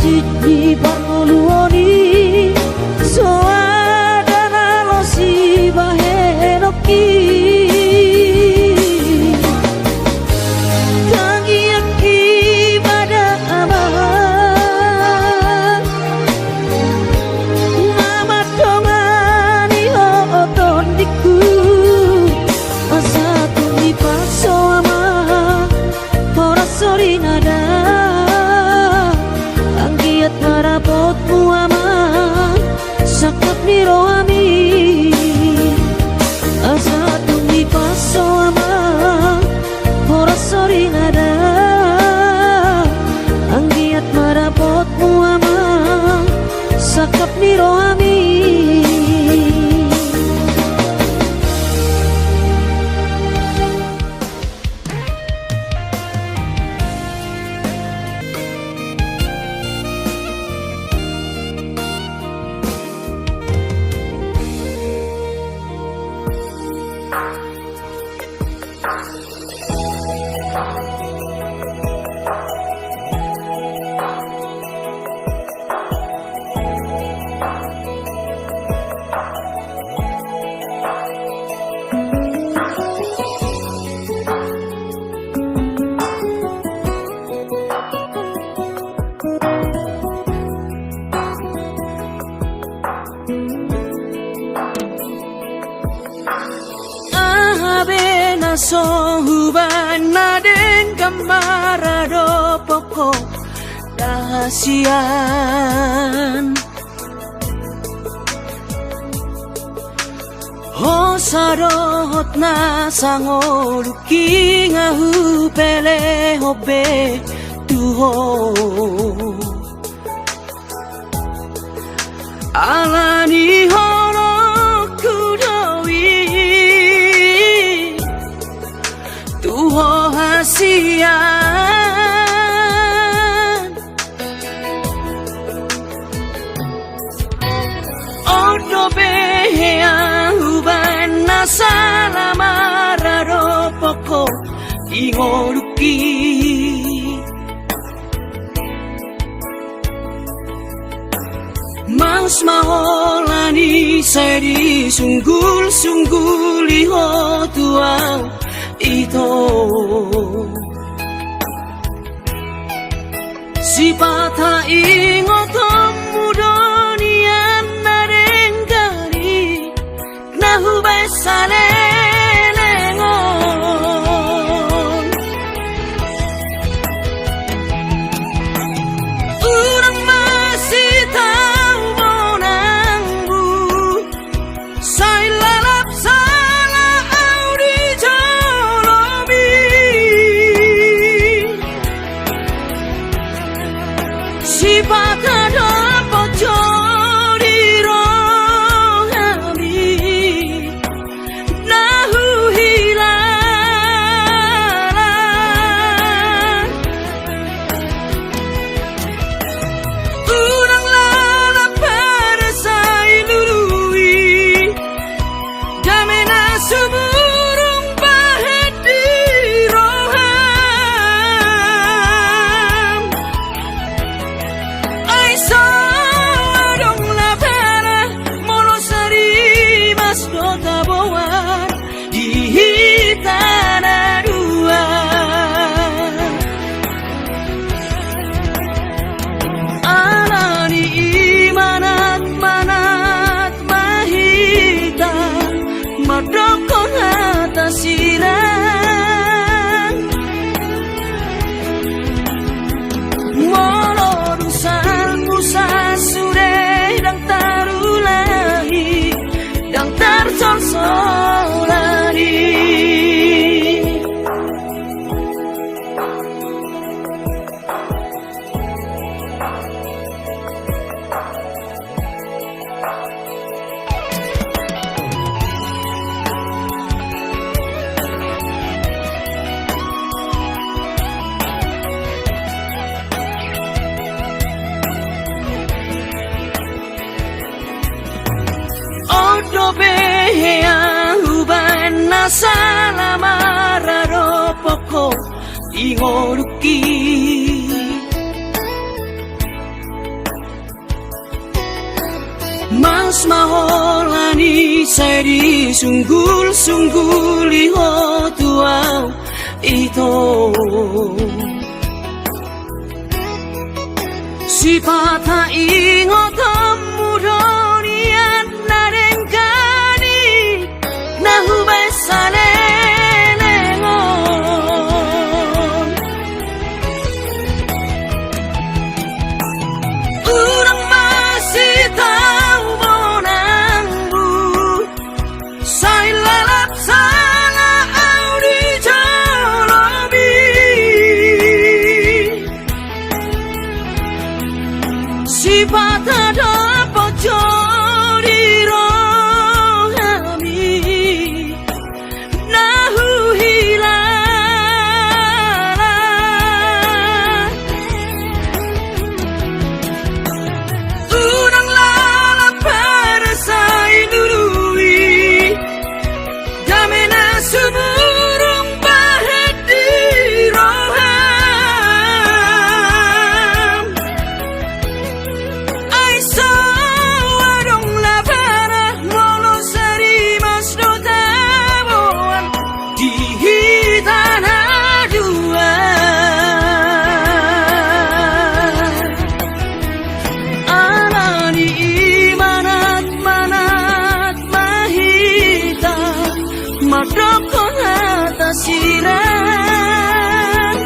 Jiji Barmoluoni Soadana Losi Bahenoki Tangi Aki Bada Aman Mama Tongani Oton Diku Asatu Di Paso Ama Hora Sori Nada Marapotmu ama sakap niro ami asa tumi paso ama hora sori nada anggiat marapotmu ama sakap niro ami Sohuban naden kamarado pokok dahasian Hosarot na sangoluki ngahu pele hobe tuho Alani horo Tuho hasian Odo behea huban nasala mararo poko ingoruki Mas maholani seri sunggul liho tuau ito si patah ingotom mudonian narengkari nahu besale lengon urang masih tahu monangmu saya lalap salah audi Si pakada pocori rohami nahu hilang urang lala parasai lului damena suburung pahet di roham Madokong atas silang Molorusal pusat sure dang tarulahi dang tarsol-solani Behea huban nasala mararo poko ingoruki Mas maholani seri sunggul-sunggul iho tuau ito Sipata ingo temudonian narengkani nahu besane lengon Urang masih tahu monangmu Saya lalap salah audi jalobi Sifat ada bocor di rohami Nahu hilang Urang lalap parasai nurui Damena suburung bahet di roham Ay sawarong labara molo sari mas do tabuan Di hitan aduan Anani manat mahita Madokon atas sirang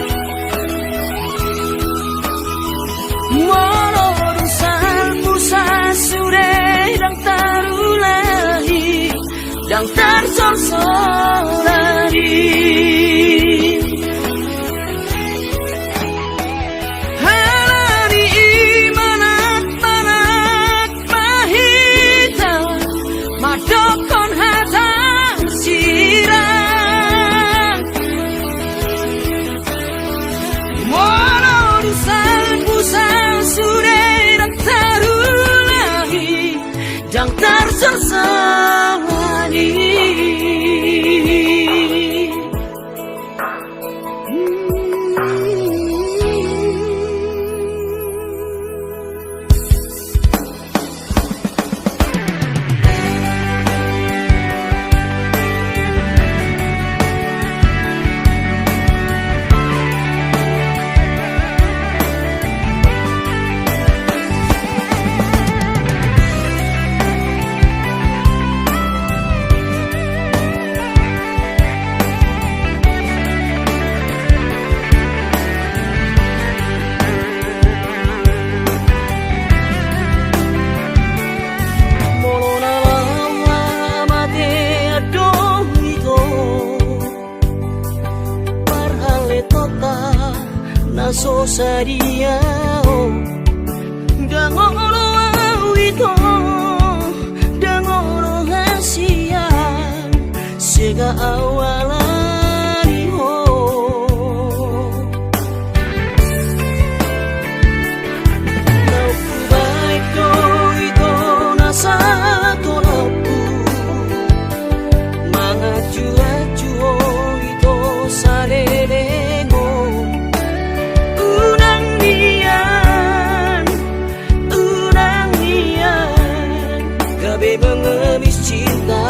Molorusan musa sure dang tarulahi Dang tarsorsolari Halani manat mahita Madokon atas sirang Molorusan musa sure dang tarulahi Dang tarsorsolari So sadia dangolo awito dangolo hasia sega awalani ho Nauku baik do ito nasa tolapu mangaju-aju ito sarerengo Gabe mengemis cinta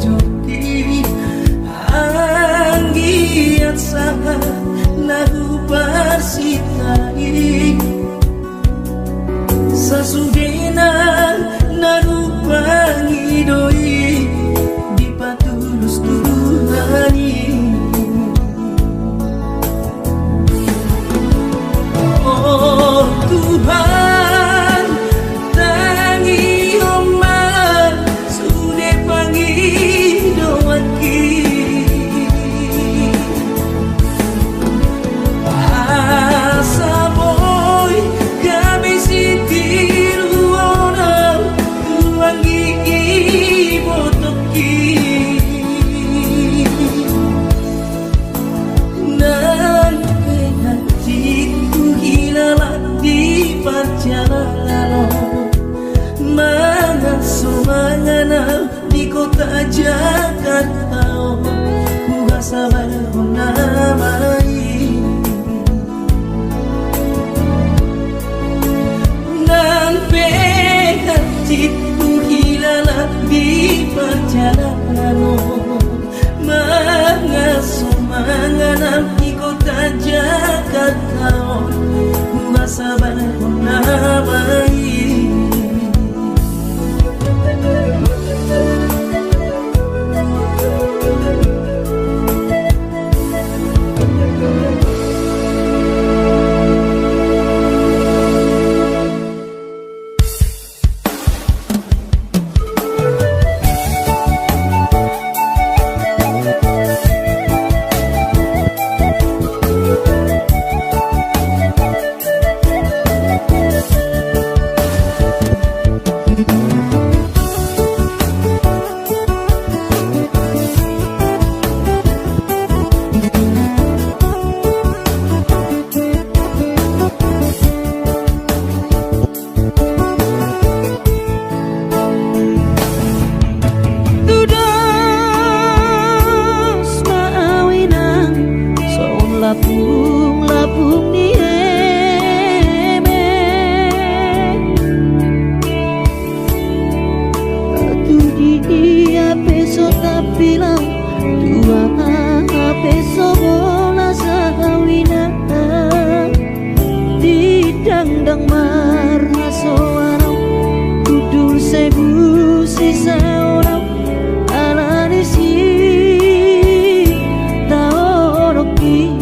joti anggiat saha nagu parsitai sasudena nagu pangidoi di patulus Tuhani. Oh Tuhan, tangi oman sude pangi doaki asa boy kami sitiru ona tuangi botoki nan hatiku hilang di perjalanan mana sumangana di kota Jakarta ku rasa namai nan hatiku hilang di perjalanan mana sumangana di kota Jakarta ku rasa namai. Labung ni eme tu dia peso tapi lau dua peso bola sahawina di dangdang marha soarau dudul sebu sisa orang ala desi taoroki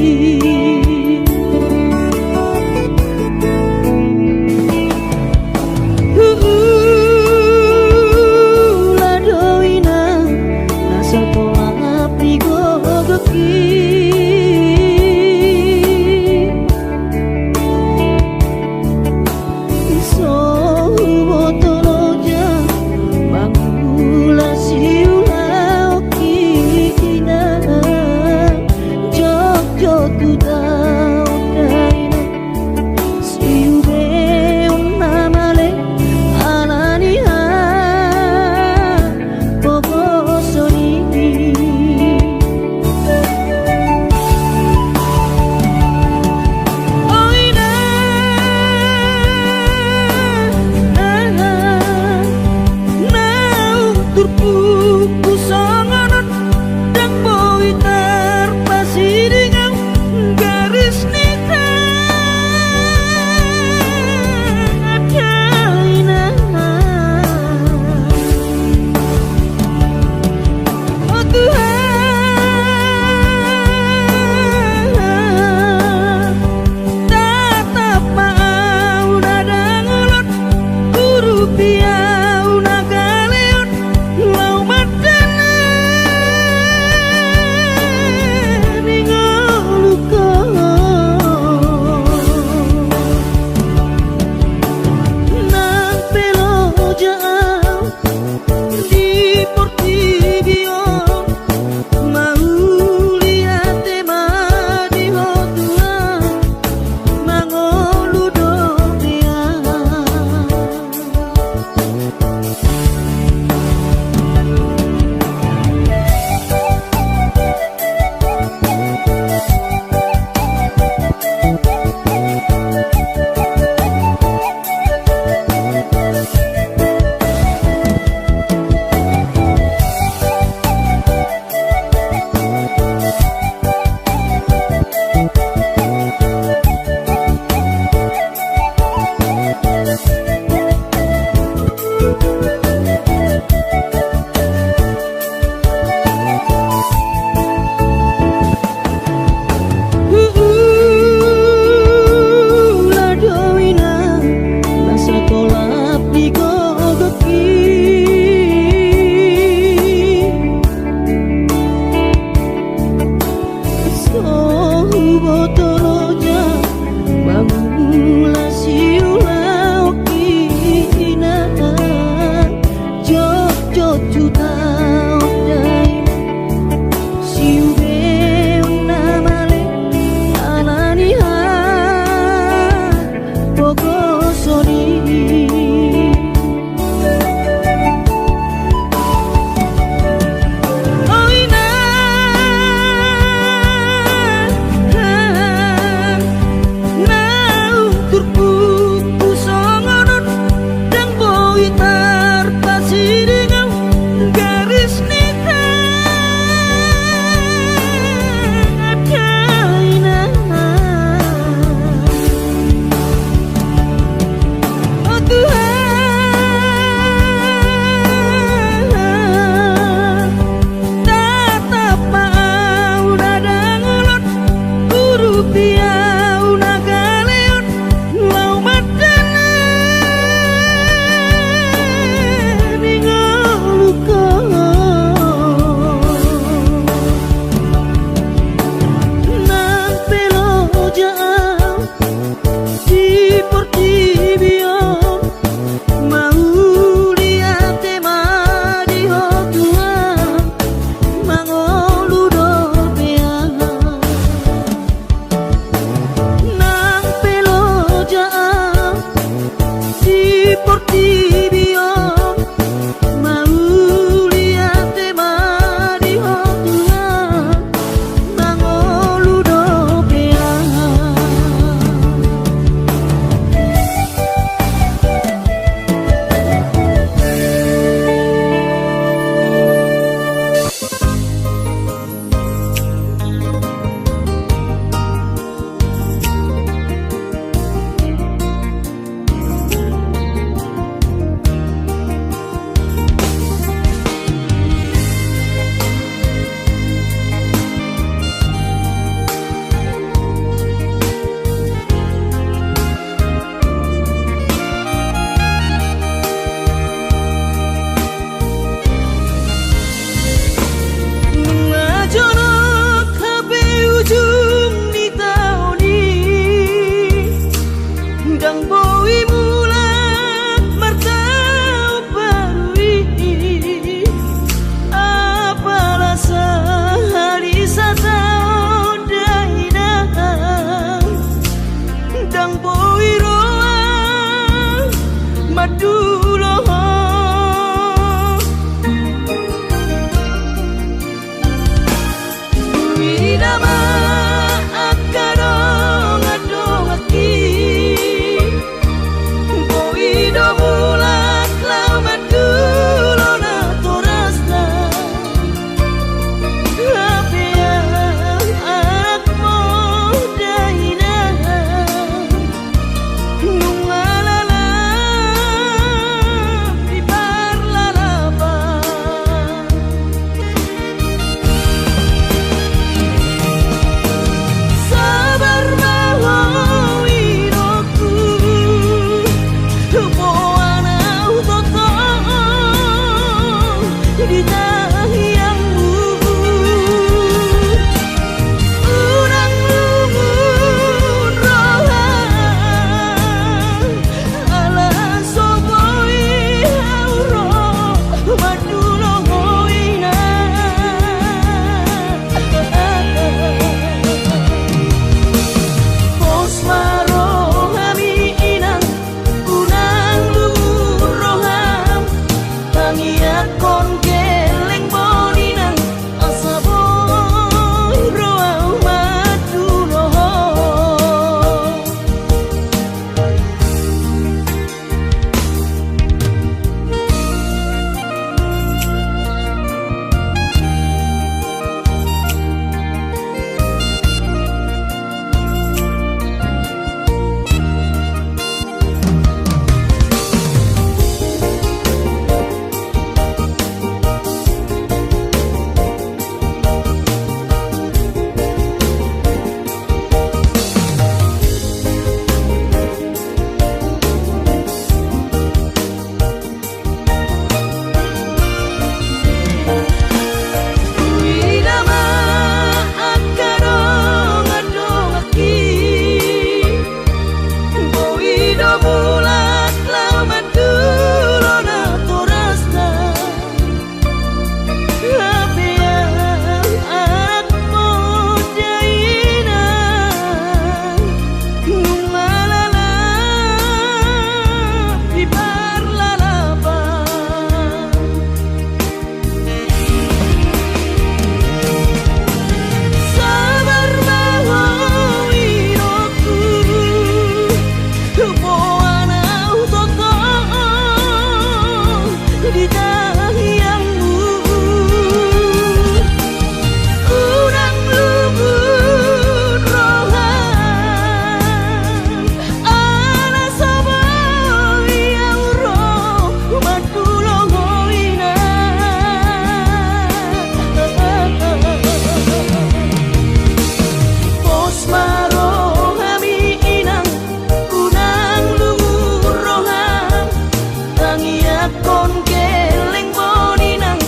kon keleng boni nang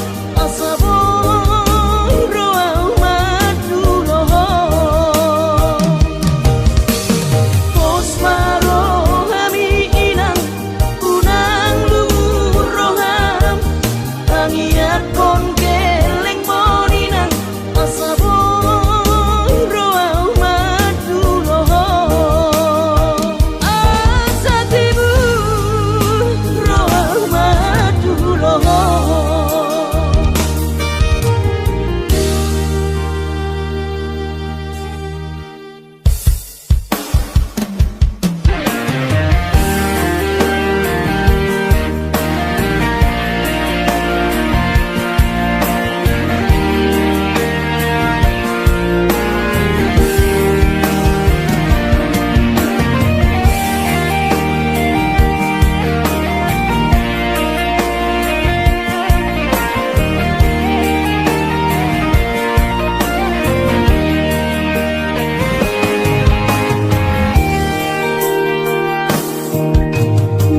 asa boy roa madu loho pos maro hami inang unang lumur roham tangia kon keleng boni nang asa boy roa madu loho asa tibu roa madu loho.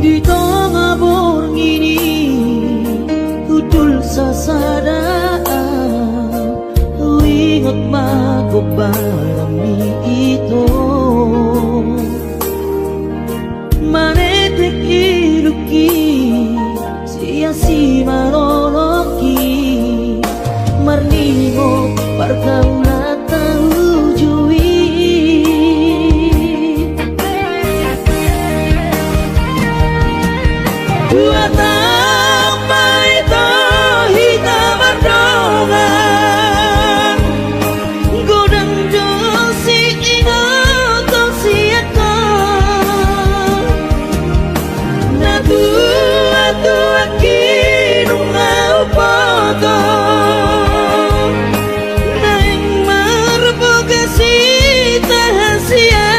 Di tengah borng ini Udul sasadaan Ingat mako barami itu Manetek iluki Sia-si maroloki Marningo parkaula taujui Dua tambah itu hitam berdongan Godang josi ingat tong siaka Na tua kinu ngau poto Na yang merpokasi tahasia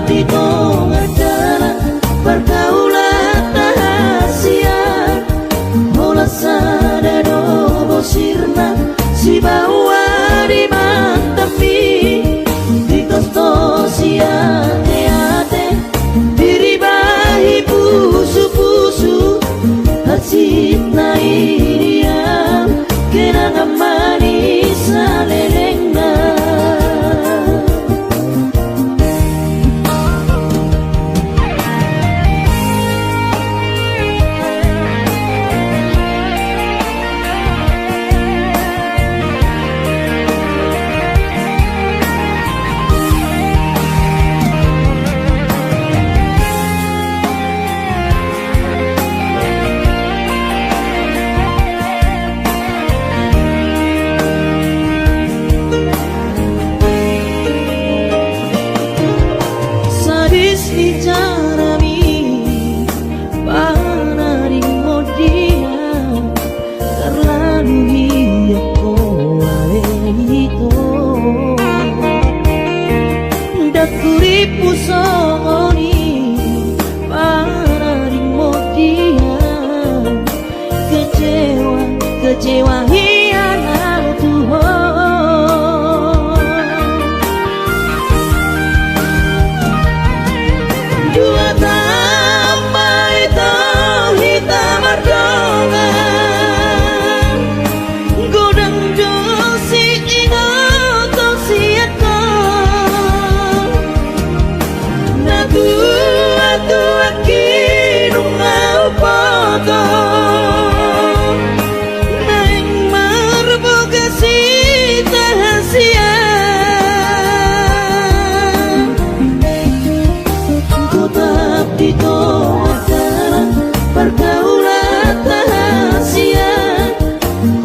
Di tengah jalan pergaulan rahasia Mola sadado bosirna si bawa di mantapi Di kosto si ate-ate Diri bahi pusu-pusu Hasit na iriam Kenangan manis alelengna bicarami panaring mo dia terlalu iya ko itu dakuri pusoni panaring mo dia kecewa hianat Tuhan Dua tambah itu hitam berdongan Godang josi ingat tong siaka Na tua kinu ngau poto Na yang merpokasi tahasia Di tengah jalan pergaulan rahasia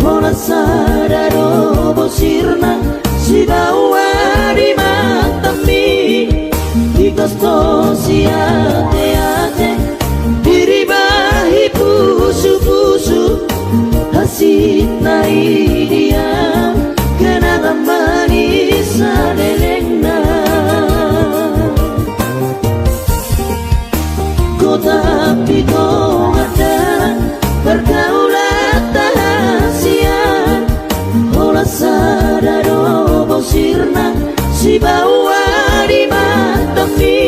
Mola sadado bosirna si bawa di mantapi Di kosto si ate-ate Diri bahi pusu-pusu Hasit na idiam Kenangan manis alelengna Tapi tengah jalan pergaulan rahasia Mola sadado bosirna si bawa di mantapi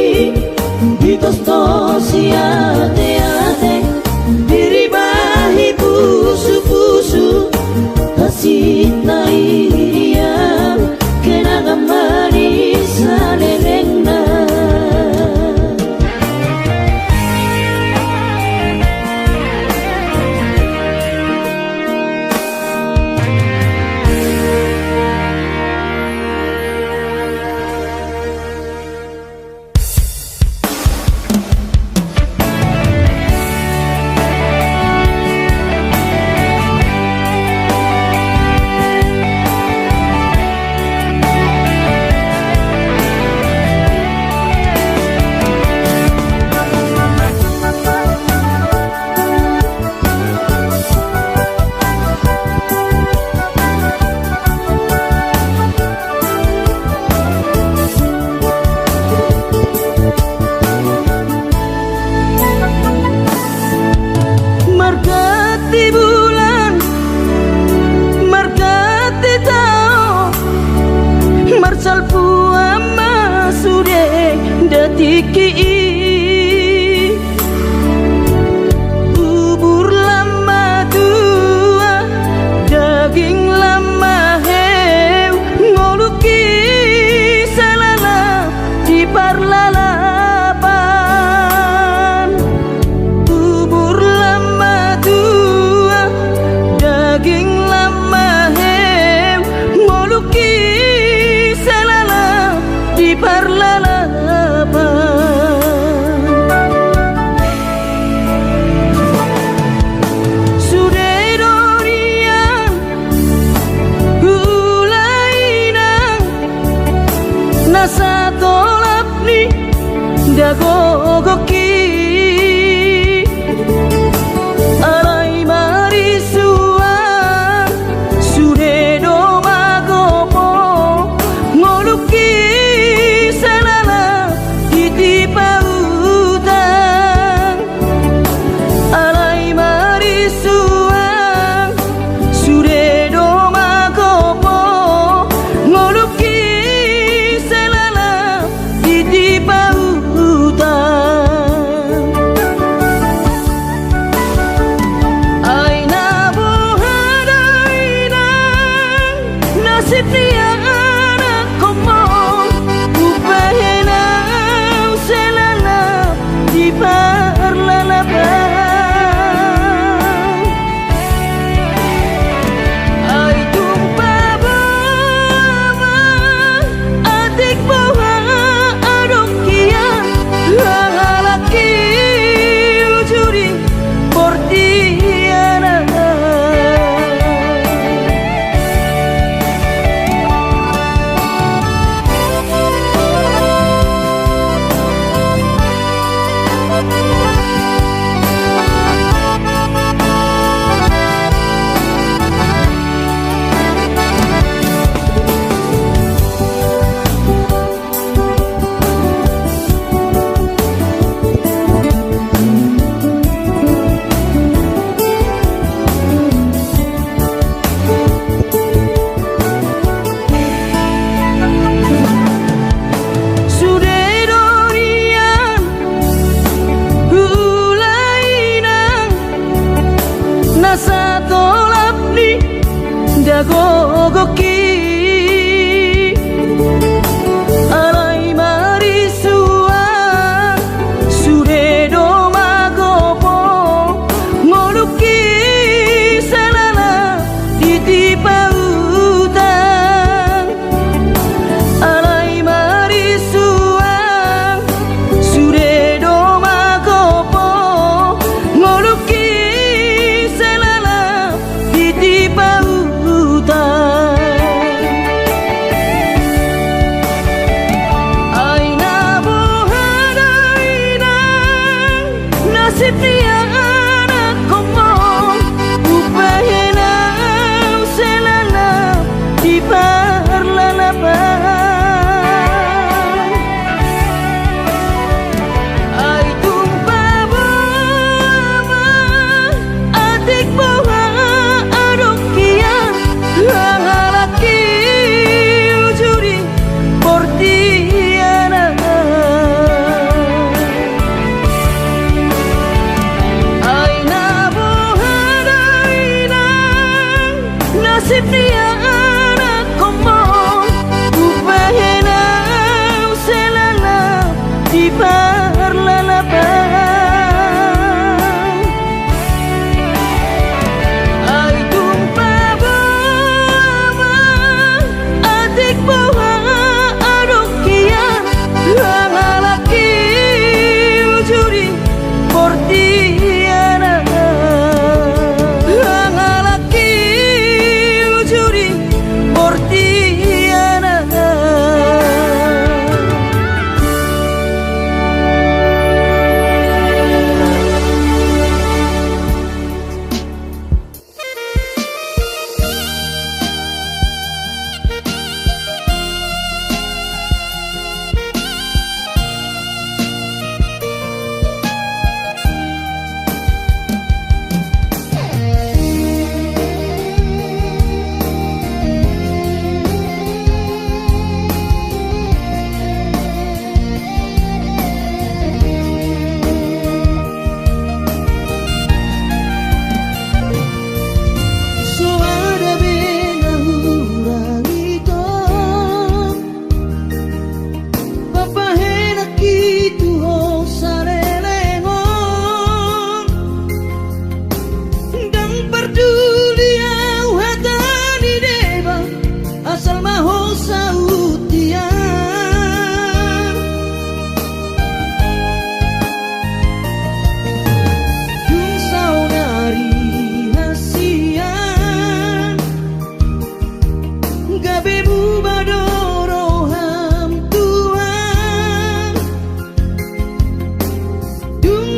Bubur lama tua, daging lama heu, ngoluki salala di parlalapan. Bubur lama tua, daging lama heu, ngoluki salala di parlalapan. Sudedorian gulainang nasa tolap ni dagogoki alai marisuan sudedo magopo ngoluki salala ditipautan. Alai marisuan sudedo magopo ngoluki salala ditipautan. Aina bohadainang nasib dia anak komong upahenau selala di parlalapan. Ai tumpa bawa adik bawa adokian lalaki ujuri portiana. Sudedorian gulainang nasa tolap ni dagogoki alai marisuan sudedo magopo ngoluki salala ditipautan. Alai marisuan sudedo magopo ngoluki salala ditipautan. Aina bohadainang nasib dia anak komong upahenau selala di parlalapan. Ai tumpa bawa adik bawa adokian lalaki ujuri portiana. Aina bohadainang nasib dia anak komong upahenau selala di parlalapan. Ai tumpa bawa adik bawa adokian lalaki ujuri portiana. Lalaki ujuri portiana.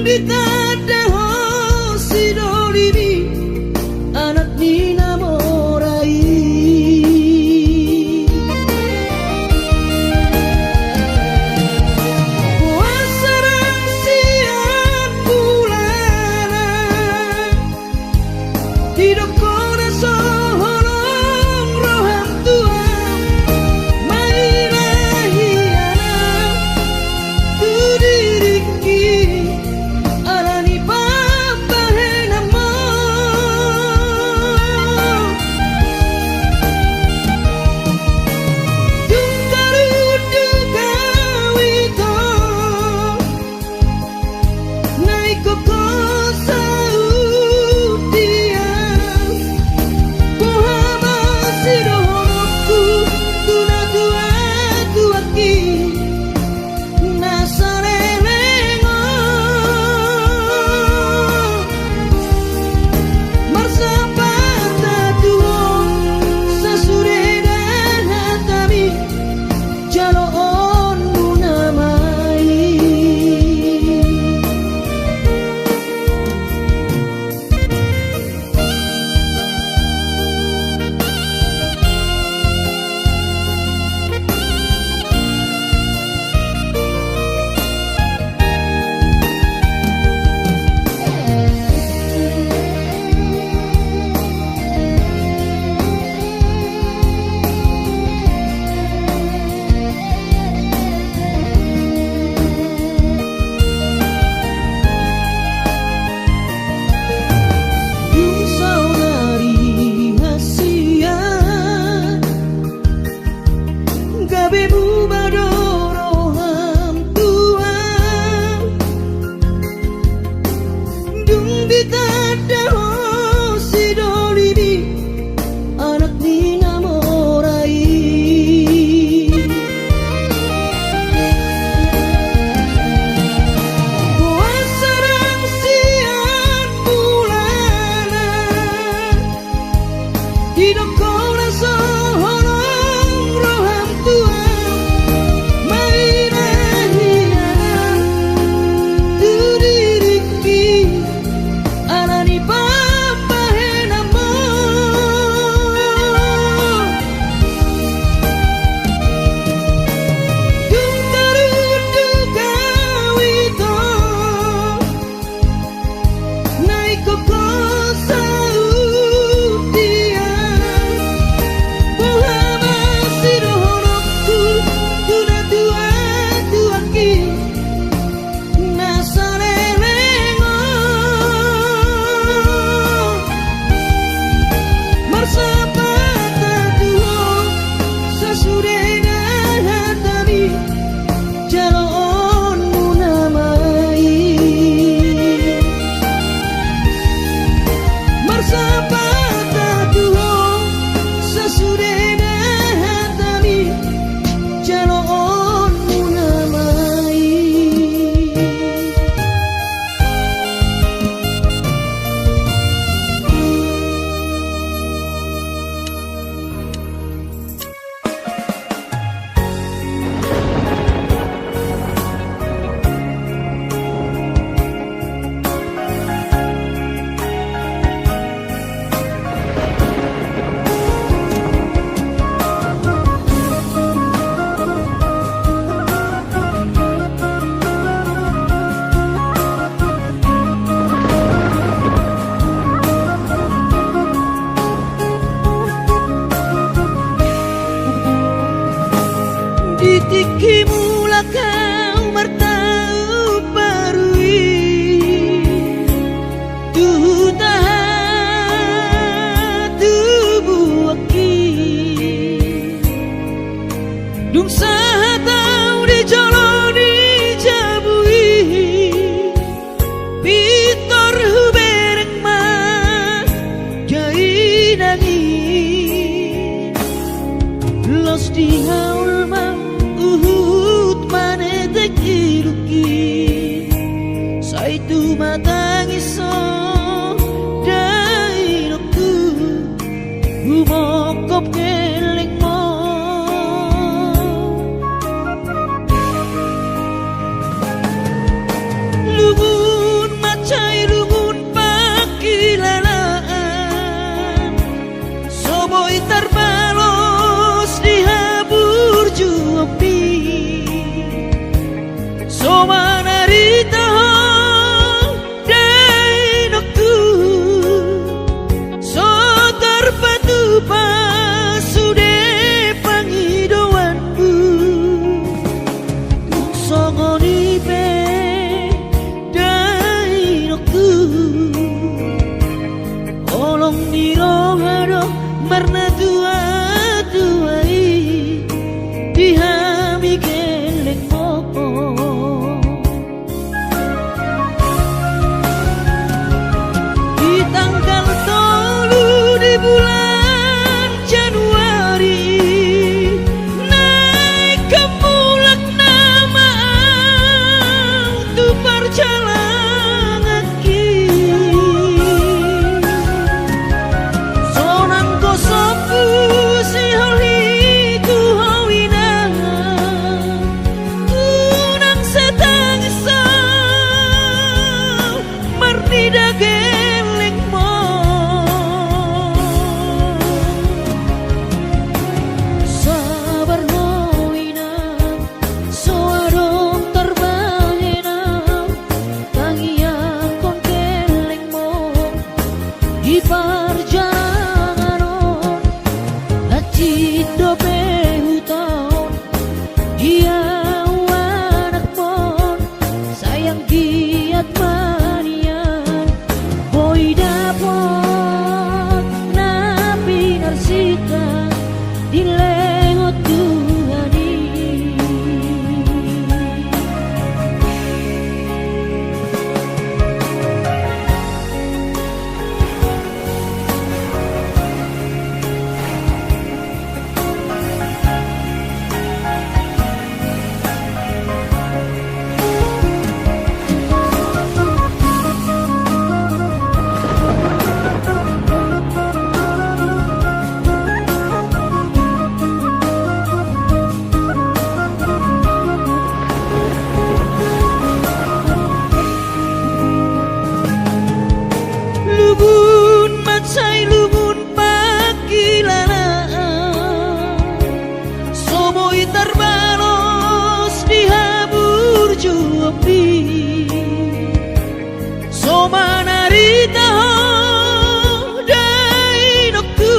Ditadaho sidolimi anak dinamorai Wasarang siang bulanan Didokona soholong roham Tuhan Mairahiana tu diriki alani papahenamo Dungkarudu kawito naiko kosa utia Pohama sirohoku tuna tua tuaki Nasarenengo Marsapata tuo Sasuredan hatami Jaloon munamai Yung saudari hasian Gabi bumadoroham Tuhan Dung ditadaho sidolimi anak dinamorai Wasarang siang bulanan Didokona soholong roham Tuhan Mairahiana tu diriki alani papahenamo Dungkarudu kawito naiko kosa utia Pohama sirohoku tuna tua tuaki Nasarenengo Marsapata tuo Sasuredan hatami Jaloon munamai Marsapata tuo Sasuredan hatami Jaloon munamai Ditiki mula kau martau parui Tu tahan tubuh aki Dung sahatau di joloni jabui Pitor huberek mah jai nangis Los di haul mah uhut manete kiruki Saitu matangiso dairoku Humokop ngeleng mo Lubu cerita dai nokku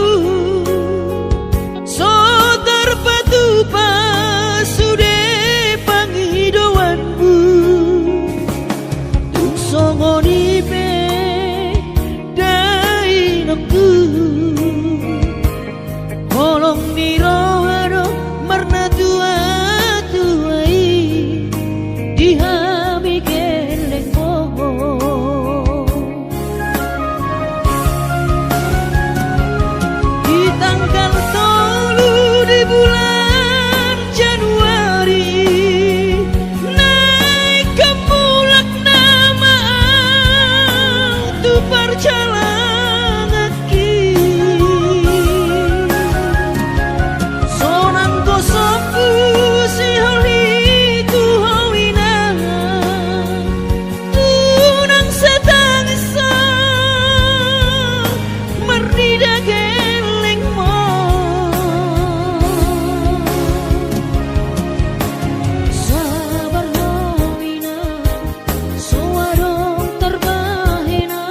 so terpatu pasude panghidowanmu tung songoni pe dai nokku kolong niro haro marna tua tuai dihami geleng boho di tanggal 3 di bulan Januari naik ke mulak nama tu perjalanan aki sonang kosoku si holi tu hawina tunang setangisa mernida geleng mo sabar hawina suarong terbahena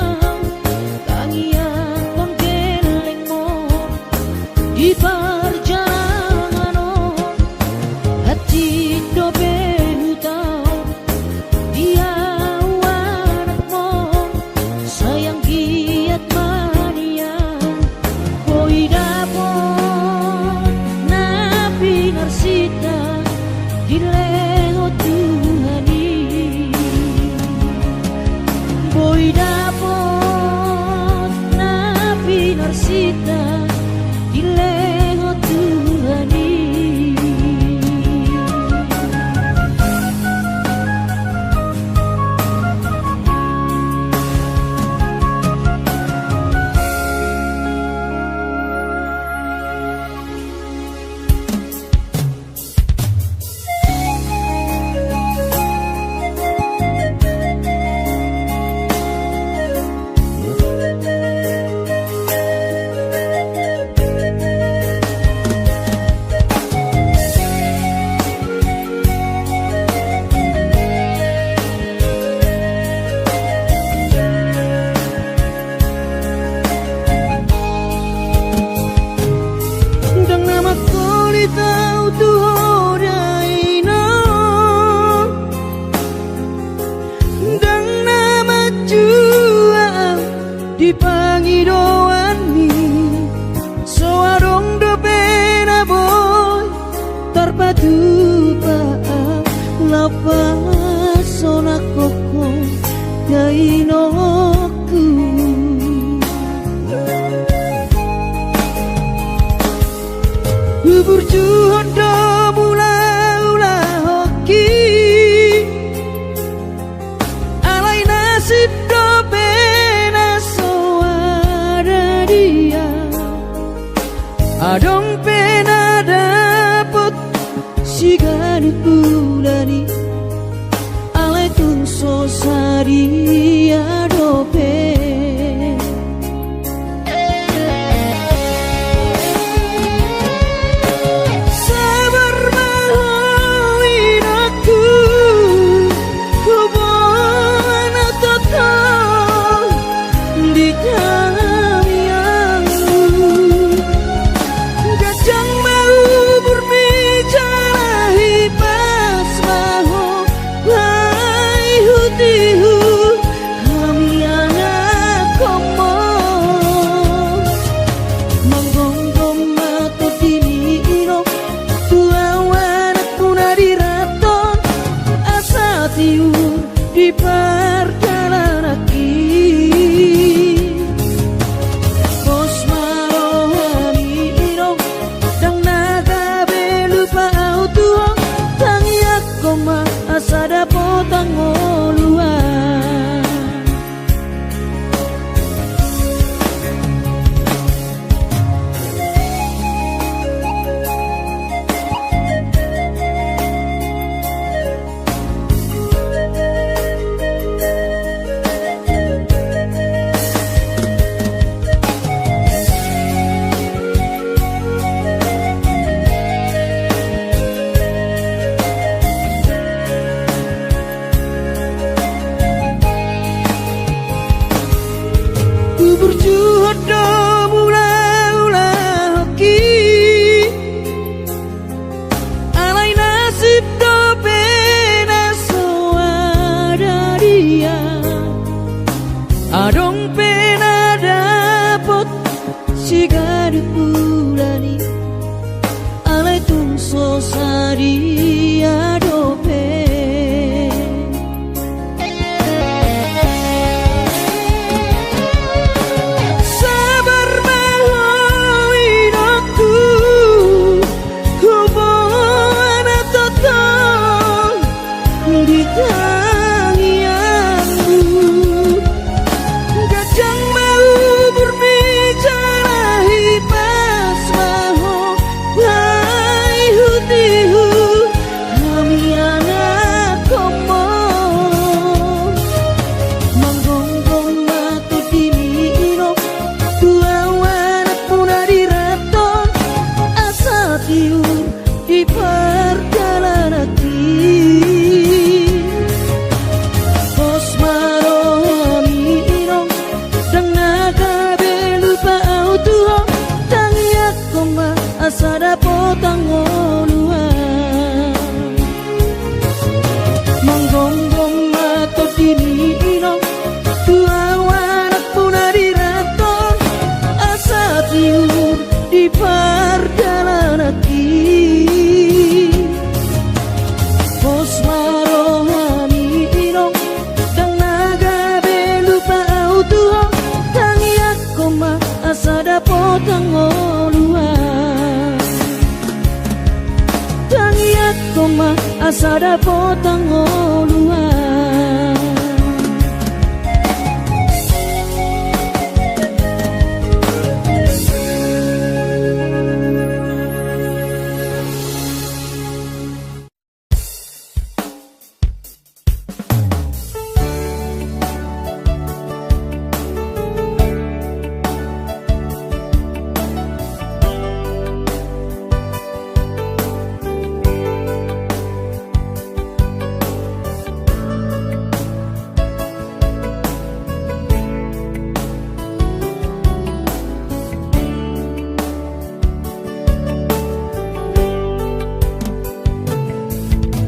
tangian kon geleng mo di perjalanan hati dobe hutau dia anakmu sayang giat mania boy dapon napi narsita dileo Tuhani boy dapon napi narsita dileo Tuhani. Dang nama koli tau tu horaino dang nama juang di panghidowanmi soarong do pena boy terpadu pa lapas sona koko dainoku bubur juhon do mula hoki alai nasib do pena soara dia adong pena dapet si ganit bulani alai tun so saria do sabar mahawin aku hubungan total di kamianmu gajang mau berbicara hipas maho hai hutihu kami anak komo manggonggong matu diniro tuawan kuna diraton asa tiur di perjalanan aki kos marohani iro dang naga belupa autua tangiak koma asa dapotang ngoluan sini ino dua warak puna diraton asa tiur di perjalanan Bos marohani ino dan naga belupa autuho tangi aku ma asa dapotang oluan tangi aku ma asa dapotang oluan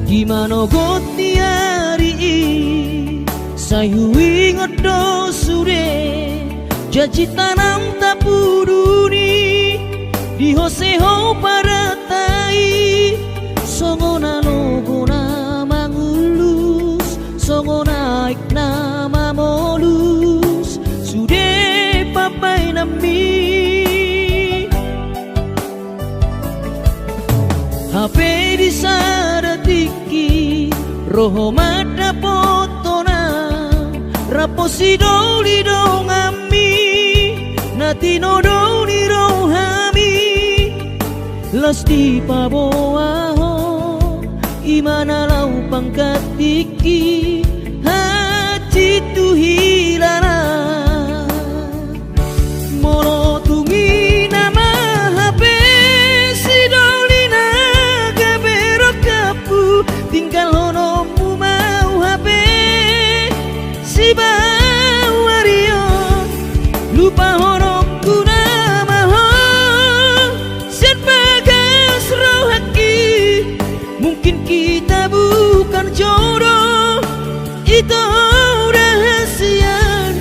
Gimana goti hari sayu ingat do sure janji tanam tapuduni di hoseho paratai songona logona mangulus songona iknama molus sude papai nami HP di sadatiki roho mata potona raposi doli dongami nati no doli rohami lasti paboaho imana lau pangkatiki hati tu hilana molo tungi nama HP si doli naga berok kapu tinggal honomu mau HP si bawario lupa honoku nama ho sen bagas rohaki mungkin kita bukan jodoh itu rahasian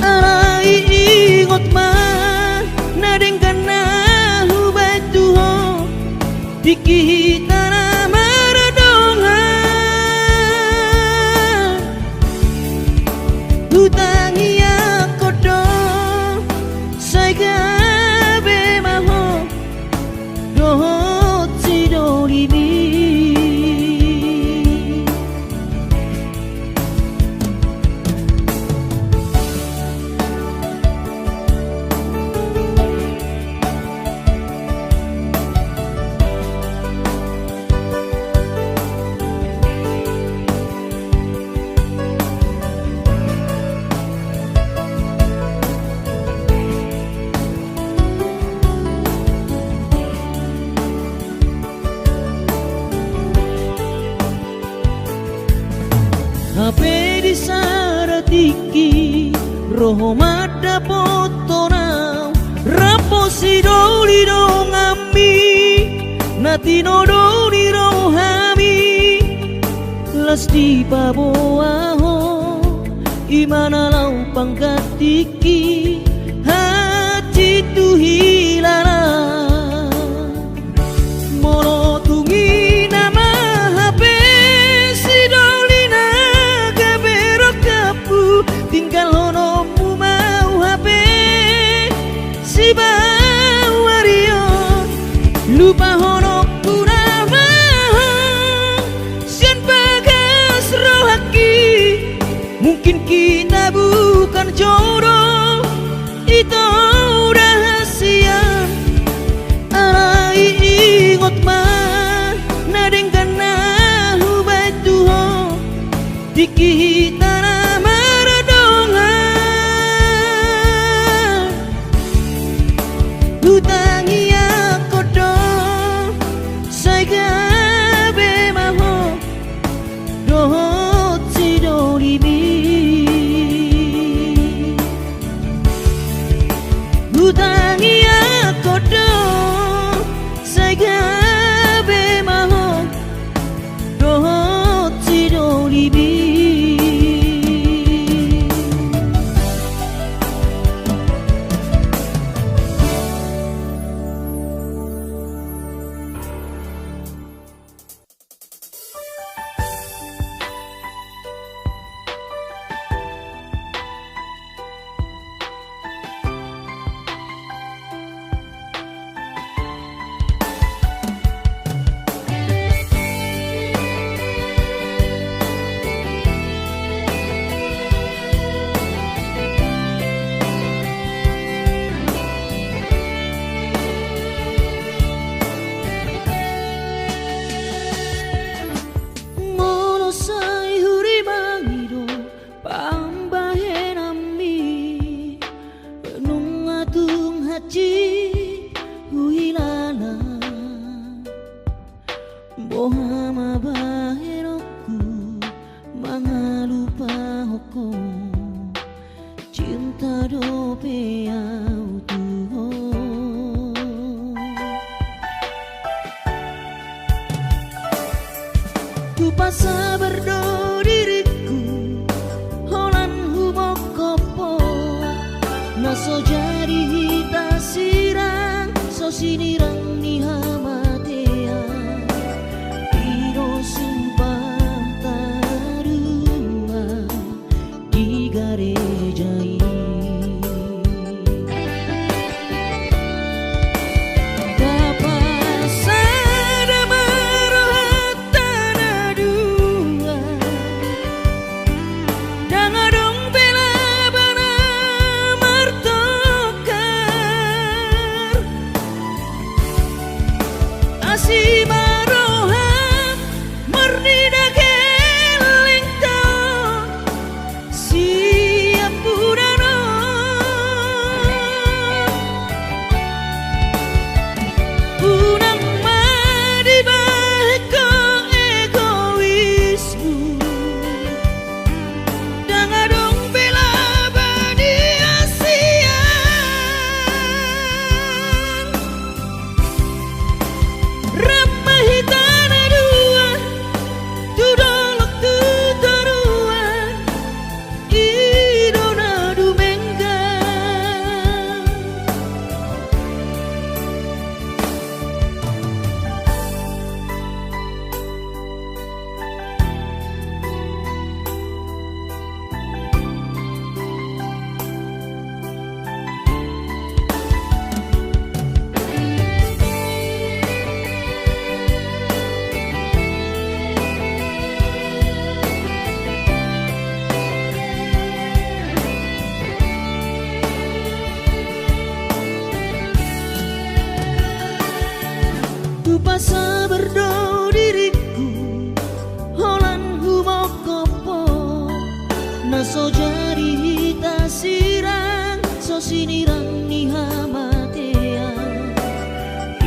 alai ingot mah nadengkan nahu batuho dikita Utangi aku dong saya gabe maho dohot si dolibi HP di saratiki roho mata potona raposi doli dongami nati no doli rohami lasti paboaho imana lau pangkatiki hati tu hilana molo tungi nama HP si doli naga berok kapu tinggal honomu mau HP si bawario lupa honoku nama sian bagas rohaki mungkin kita bukan jodoh itu rahasia alai ingot mah nadengkan nahu batuho dikita nama radongan utangi aku dong saya gabe maho dohot si dolibi utangi aku dong saya gabe maho dohot si dolibi ko cinta do peau tuho ku pasa berdo diriku holan humok kopo naso jadi hita sirang so sinirang ni hamatea iro sumpah tarua di garejai Pasa berdo diriku holan humok kopo naso jadi hita sirang so sinirang ni hamatea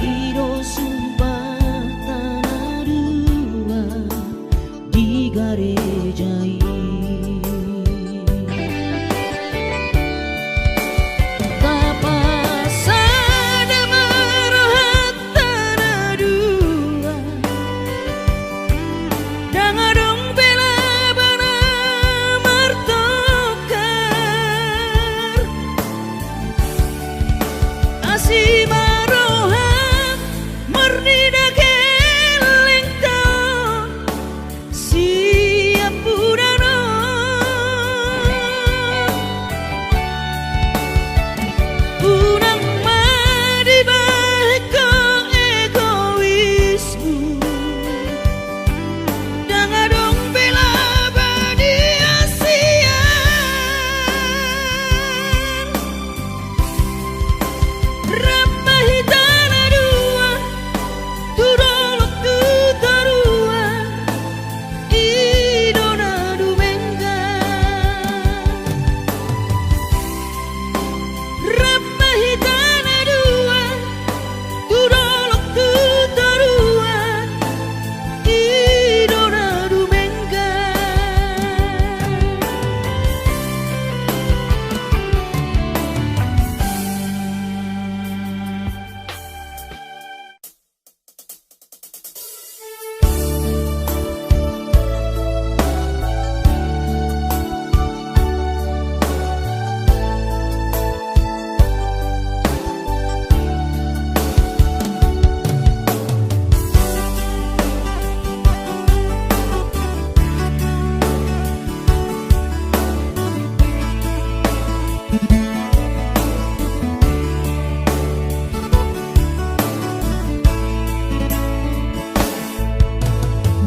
iro sumpah tanah dua di garejai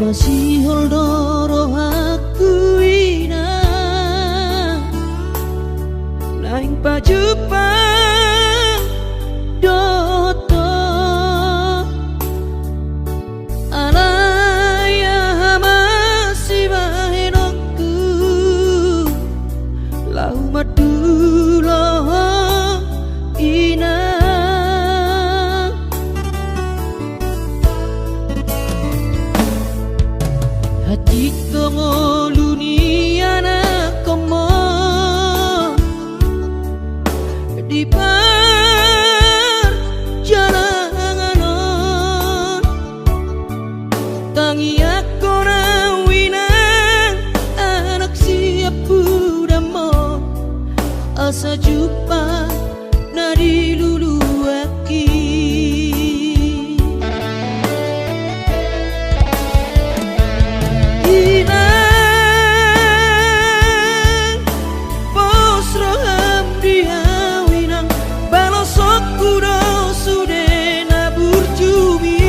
masih holdoro aku ina lain pajupang doto alaya masih bahenokku lau maduloh ina hati tongoluniana kom asa jumpa nadi lulu aki inang pos roham diawinang balosok kudo sude nabur jumi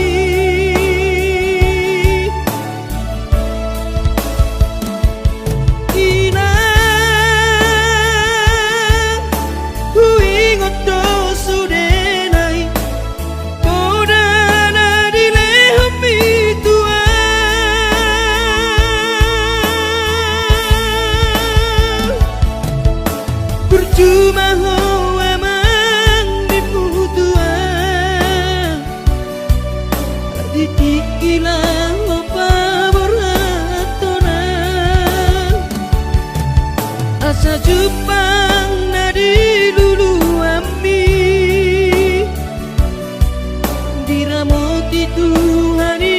Cuma ho amang dimutuan ditikilang opa borhatona asa jupang nadi lulu ami diramoti Tuhani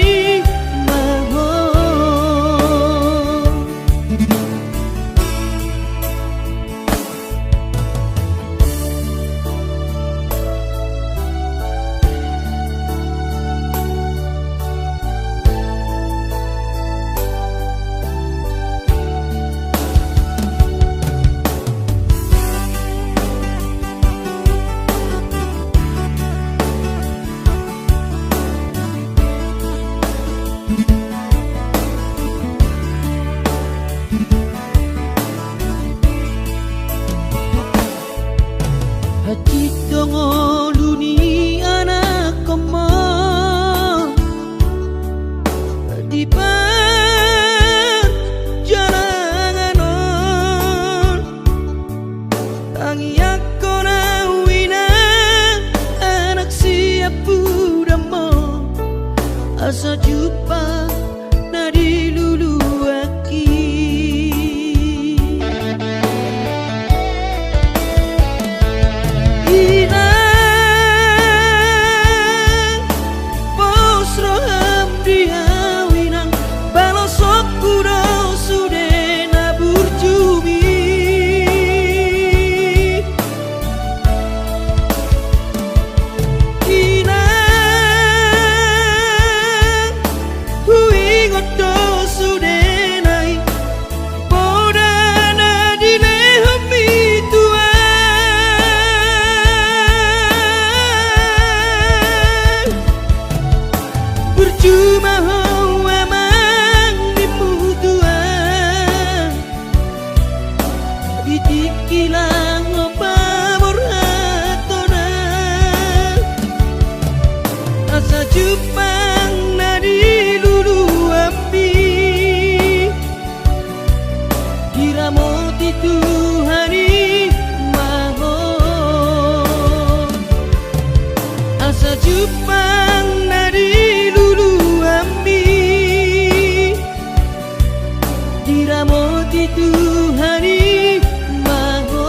maho hati dongo luni anak koma di perjalanan tangi aku nawina anak siap budamo asa jumpa nadi lulu aki cuma ho amang dimutuan ditikilang opa borhatona asa jupang nadi lulu ami diramoti Tuhani maho asa jupang nadi diramoti Tuhani maho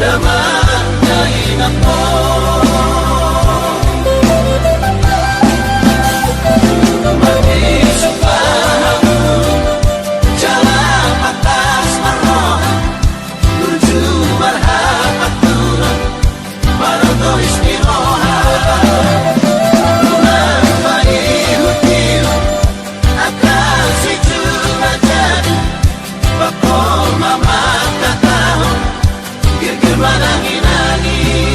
damang dainang mo. Mag-isip pa ako, jalan atas marong, tuju marhat at turang, parang to istiroha. Unang maihut-ihut, akan si Junajan, bako mamakatahon, gigil manangin-angin.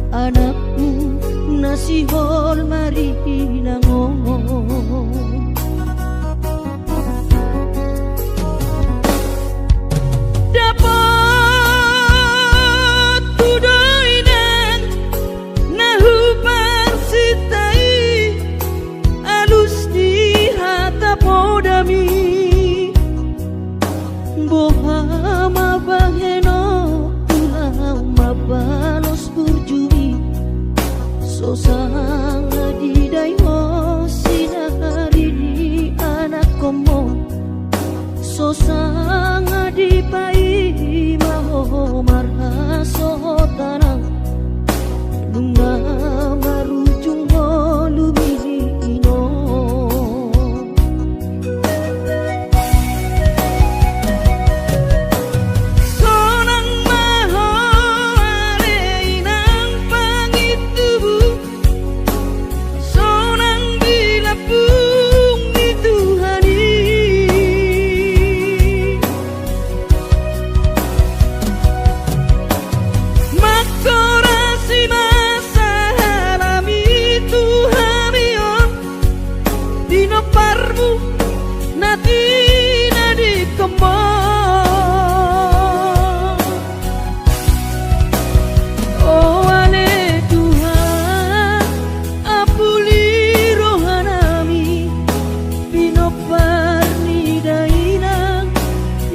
Anakku nasihol marinangon dapat tudoinan nahupan sitai alus di hatapo sosanga di daiho sinari di anak komo sosanga di pai maho marha sotanang bunga marujung lumino sonang maho areinang pangitubu sonang bilapung di Tuhani makorasi masa halami Tuhamion dino parmu nati nadi kemo oh ale Tuhan apuli rohanami dino parni dainang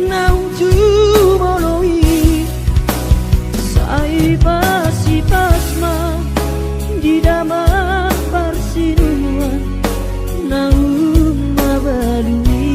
nauju moloi sai pasi pasma di damang parsinuan naum mabalui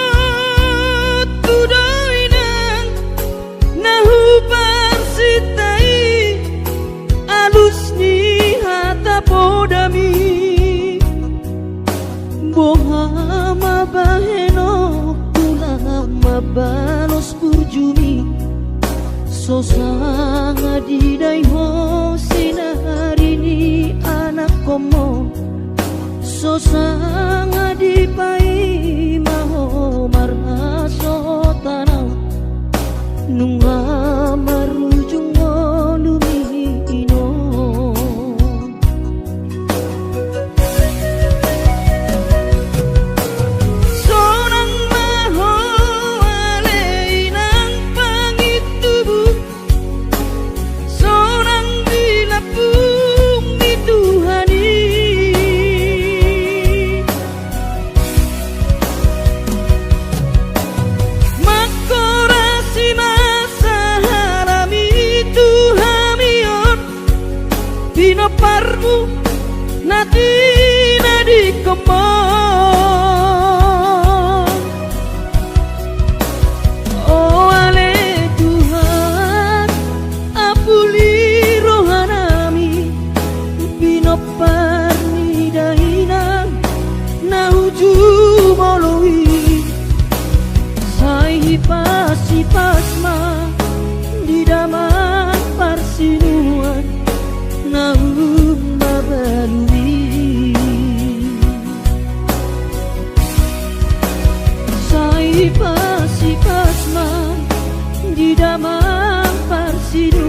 dapat tudoinang nahu parsitai alus ni hata podami bohama baheno ulama balos burjumi sosanga di daiho sinari ni anak komo sosanga di pai maho marha sotanau nunga marujung lumino sonang maho aleinang pangitubu sonang bilapung di Tuhani makorasi masa halami Tuhamion dino parmu nati nadi kemo oh ale Tuhan apuli rohanami bino parni dainang nauju moloi sai pasi pasma di damang parsinuan naum mabalui sai pasi pasma di damang parsinuan